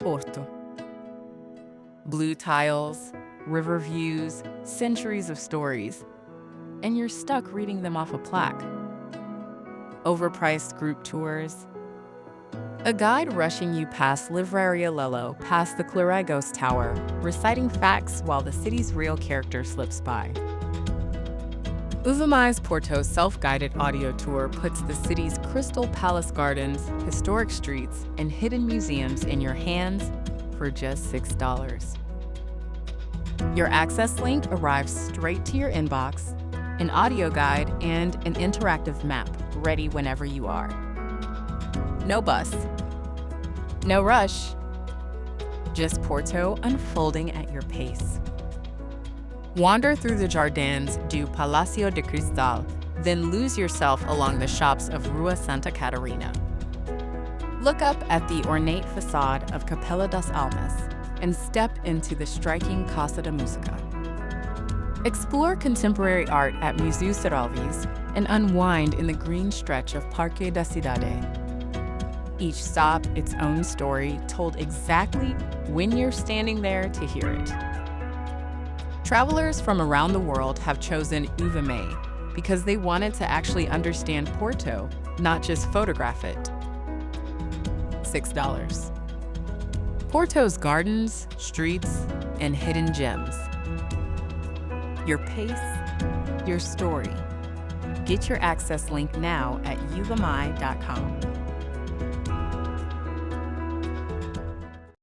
Porto. Blue tiles, river views, centuries of stories, and you're stuck reading them off a plaque. Overpriced group tours, a guide rushing you past Livraria Lello, past the Clarigos Tower, reciting facts while the city's real character slips by. Uvamai's Porto self-guided audio tour puts the city's Crystal Palace gardens, historic streets, and hidden museums in your hands for just $6. Your access link arrives straight to your inbox, an audio guide, and an interactive map ready whenever you are. No bus, no rush, just Porto unfolding at your pace. Wander through the Jardins do Palacio de Cristal, then lose yourself along the shops of Rua Santa Catarina. Look up at the ornate facade of Capela das Almas and step into the striking Casa da Música. Explore contemporary art at Museu Serralves and unwind in the green stretch of Parque da Cidade. Each stop its own story, told exactly when you're standing there to hear it. Travelers from around the world have chosen Uvamai because they wanted to actually understand Porto, not just photograph it. $6. Porto's gardens, streets, and hidden gems. Your pace, your story. Get your access link now at uvamai.com.